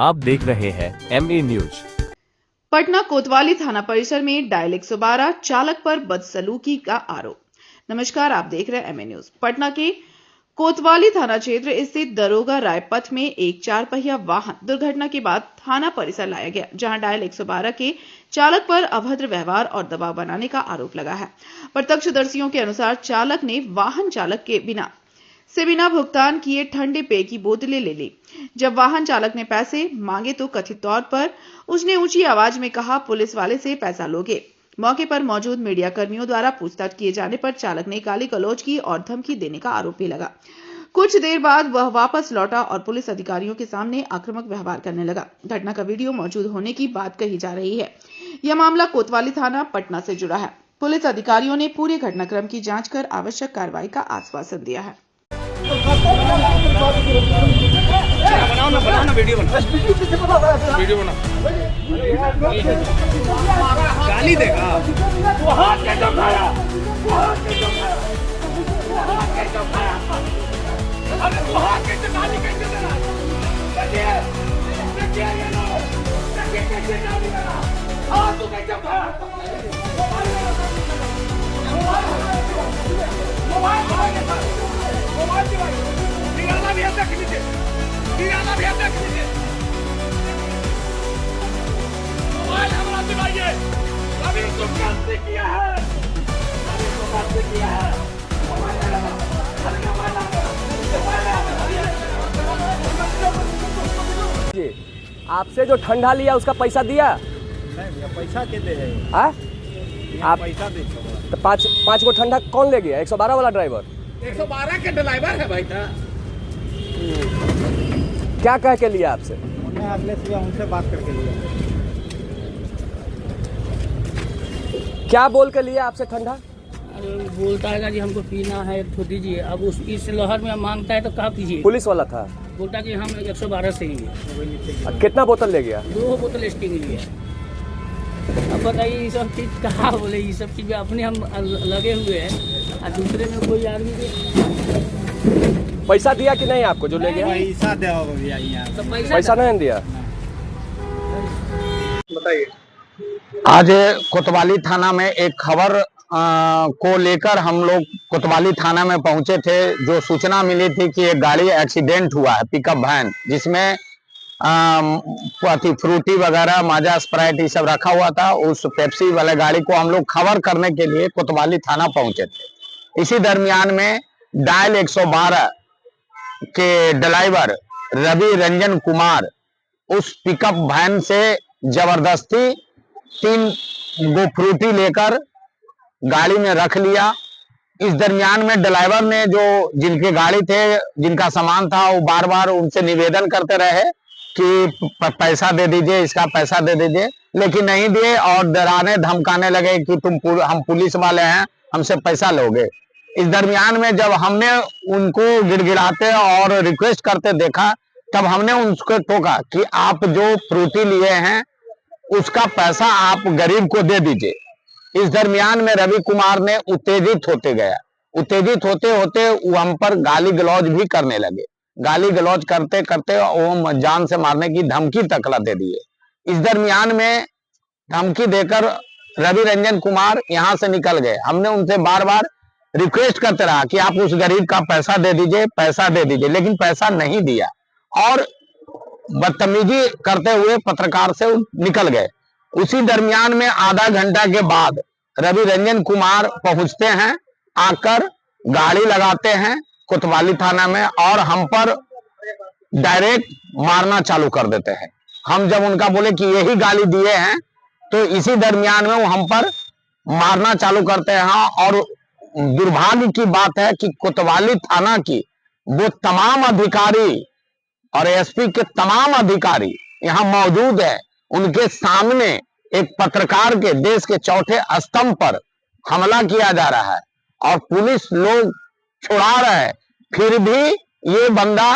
आप देख रहे हैं MA न्यूज। पटना कोतवाली थाना परिसर में डायल 112 चालक पर बदसलूकी का आरोप। नमस्कार, आप देख रहे हैं MA न्यूज। पटना के कोतवाली थाना क्षेत्र स्थित दरोगा राय पथ में एक 4 पहिया वाहन दुर्घटना के बाद थाना परिसर लाया गया, जहां डायल 112 के चालक पर अभद्र व्यवहार और दबाव बनाने का आरोप लगा है। प्रत्यक्षदर्शियों के अनुसार चालक ने वाहन चालक के बिना भुगतान किए ठंडे पेय की बोतलें ले ली। जब वाहन चालक ने पैसे मांगे तो कथित तौर पर उसने ऊंची आवाज में कहा, पुलिस वाले से पैसा लोगे। मौके पर मौजूद मीडिया कर्मियों द्वारा पूछताछ किए जाने पर चालक ने गाली गलौज की और धमकी देने का आरोप भी लगा। कुछ देर बाद वह वापस लौटा और पुलिस अधिकारियों के सामने आक्रामक व्यवहार करने लगा। घटना का वीडियो मौजूद होने की बात कही जा रही है। यह मामला कोतवाली थाना पटना से जुड़ा है। पुलिस अधिकारियों ने पूरे घटनाक्रम की जांच कर आवश्यक कार्रवाई का आश्वासन दिया है। वीडियो बना गाली देगा आपसे जो ठंडा लिया उसका पैसा दिया? नहीं, पैसा के दे रहे आप पैसा दे तो पाँच को ठंडा कौन ले गया? 112 वाला ड्राइवर 112 के ड्राइवर है भाई था। क्या कह के लिया आपसे? उन्हें अगले सुबह उनसे बात करके लिया। क्या बोल के लिया आपसे ठंडा? बोलता है जी हमको पीना है तो दीजिए। अब इस लहर में मांगता है तो कहाँ पीजिए। पुलिस वाला था, बोलता कि हम 112 से ही। कितना बोतल ले गया? 2 बोतल स्टिंग लिए। अब बताइए ये सब चीज़ कहाँ बोले, ये सब चीज़ अपने हम लगे हुए हैं और दूसरे में कोई आदमी पैसा दिया कि नहीं आपको जो ले गया? पैसा दिया तो पैसा नहीं दिया। बताइए। आज कोतवाली थाना में एक खबर को लेकर हम लोग कोतवाली थाना में पहुंचे थे। जो सूचना मिली थी कि एक गाड़ी एक्सीडेंट हुआ है, पिकअप वैन, जिसमें फ्रूटी वगैरह, माजा, स्प्राइट ये सब रखा हुआ था। उस पेप्सी वाले गाड़ी को हम लोग खबर करने के लिए कोतवाली थाना पहुंचे थे। इसी दरमियान में डायल 112 के ड्राइवर रवि रंजन कुमार उस पिकअप वैन से जबरदस्ती 3 गो फ्रूटी लेकर गाड़ी में रख लिया। इस दरमियान में ड्राइवर ने जो जिनके गाड़ी थे, जिनका सामान था, वो बार बार उनसे निवेदन करते रहे कि पैसा दे दीजिए, इसका पैसा दे दीजिए, लेकिन नहीं दिए और डराने धमकाने लगे कि हम पुलिस वाले हैं, हमसे पैसा लोगे। इस दरमियान में जब हमने उनको गिड़गिड़ाते और रिक्वेस्ट करते देखा, तब हमने उनको टोका कि आप जो फ्रूटी लिए हैं उसका पैसा आप गरीब को दे दीजिए। इस दरमियान में रवि कुमार ने उत्तेजित होते होते वो हम पर गाली गलौज भी करने लगे। गाली गलौज करते करते वो जान से मारने की धमकी तक दे दिए। इस दरमियान में धमकी देकर रवि रंजन कुमार यहाँ से निकल गए। हमने उनसे बार बार रिक्वेस्ट करते रहा कि आप उस गरीब का पैसा दे दीजिए, लेकिन पैसा नहीं दिया और बदतमीजी करते हुए पत्रकार से निकल गए। उसी दरमियान में आधा घंटा के बाद रवि रंजन कुमार पहुंचते हैं, आकर गाड़ी लगाते हैं कोतवाली थाना में और हम पर डायरेक्ट मारना चालू कर देते हैं। हम जब उनका बोले कि यही गाली दिए हैं, तो इसी दरमियान में वो हम पर मारना चालू करते हैं। और दुर्भाग्य की बात है कि कोतवाली थाना की वो तमाम अधिकारी और एसपी के तमाम अधिकारी यहाँ मौजूद है। उनके सामने एक पत्रकार के देश के चौथे स्तंभ पर हमला किया जा रहा है और पुलिस लोग छुड़ा रहे हैं, फिर भी ये बंदा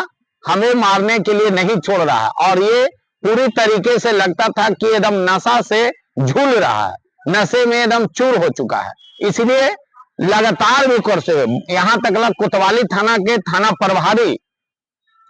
हमें मारने के लिए नहीं छोड़ रहा है। और ये पूरी तरीके से लगता था कि एकदम नशा से झूल रहा है, नशे में एकदम चूर हो चुका है। इसलिए लगातार भी करते हुए यहाँ तकला कोतवाली थाना के थाना प्रभारी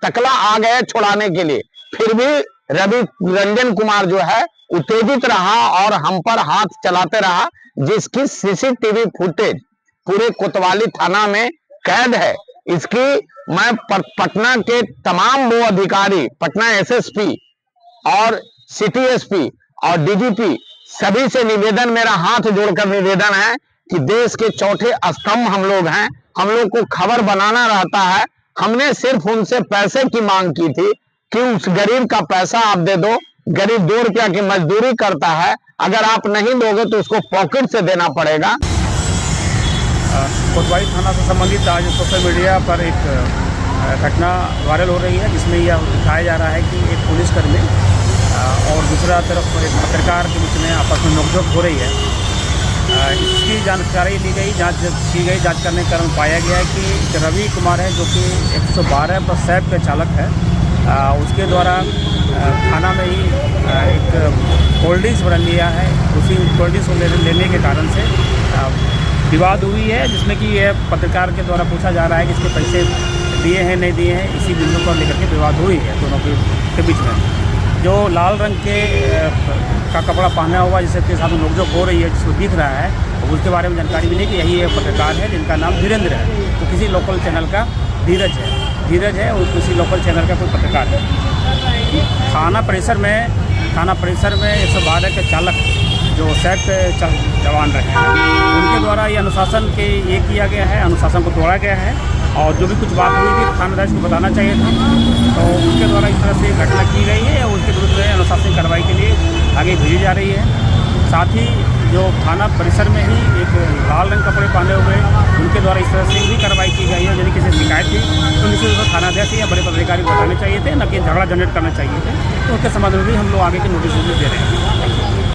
तकला आ गए छुड़ाने के लिए, फिर भी रवि रंजन कुमार जो है उत्तेजित रहा और हम पर हाथ चलाते रहा, जिसकी सीसीटीवी फुटेज पूरे कोतवाली थाना में कैद है। इसकी मैं पटना के तमाम वो अधिकारी, पटना एसएसपी और सिटी एसपी और डीजीपी सभी से निवेदन, मेरा हाथ जोड़कर निवेदन है कि देश के चौथे स्तंभ हम लोग हैं, हम लोग को खबर बनाना रहता है। हमने सिर्फ उनसे पैसे की मांग की थी कि उस गरीब का पैसा आप दे दो, गरीब 2 रुपया की मजदूरी करता है, अगर आप नहीं दोगे तो उसको पॉकेट से देना पड़ेगा। कोतवाली थाना से संबंधित आज सोशल मीडिया पर एक घटना वायरल हो रही है, जिसमें यह दिखाया जा रहा है कि एक पुलिसकर्मी और दूसरा तरफ एक पत्रकार के बीच में आपस में नोकझोंक हो रही है। इसकी जानकारी ली गई, जांच की गई, जांच करने के कारण पाया गया है कि रवि कुमार है, जो कि 112 पर सैब के चालक है, उसके द्वारा थाना में ही एक कोल्ड ड्रिंक्स बना लिया है। उसी कोल्ड ड्रिंक्स को लेने के कारण से विवाद हुई है, जिसमें कि यह पत्रकार के द्वारा पूछा जा रहा है कि इसके पैसे दिए हैं नहीं दिए हैं। इसी बिंदु पर लेकर के विवाद हुई है दोनों के बीच में। जो लाल रंग के का कपड़ा पहना हुआ जिसके साथ नोकझोंक हो रही है, जिसको दिख रहा है, उसके बारे में जानकारी मिली कि यही एक पत्रकार है जिनका नाम धीरेन्द्र है, तो किसी लोकल चैनल का धीरज है और किसी लोकल चैनल का कोई पत्रकार है। थाना परिसर में 112 के चालक जो सैब के जवान रहे हैं, उनके द्वारा ये अनुशासन के ये किया गया है, अनुशासन को तोड़ा गया है और जो भी कुछ बात हुई थी थानेदार को बताना चाहिए था, तो उनके द्वारा इस तरह से घटना की गई है और उसके विरुद्ध में अनुशासनिक कार्रवाई के लिए आगे भेजी जा रही है। साथ ही जो थाना परिसर में ही एक लाल रंग कपड़े पहने हुए उनके द्वारा इस तरह से भी कार्रवाई की गई है। यदि किसी शिकायत थी तो निश्चित रूप से थानाध्यक्ष या बड़े पदाधिकारी को बताने चाहिए थे, न कि झगड़ा जनरेट करना चाहिए थे। तो उसके संबंध में भी हम लोग आगे के नोटिस दे रहे हैं।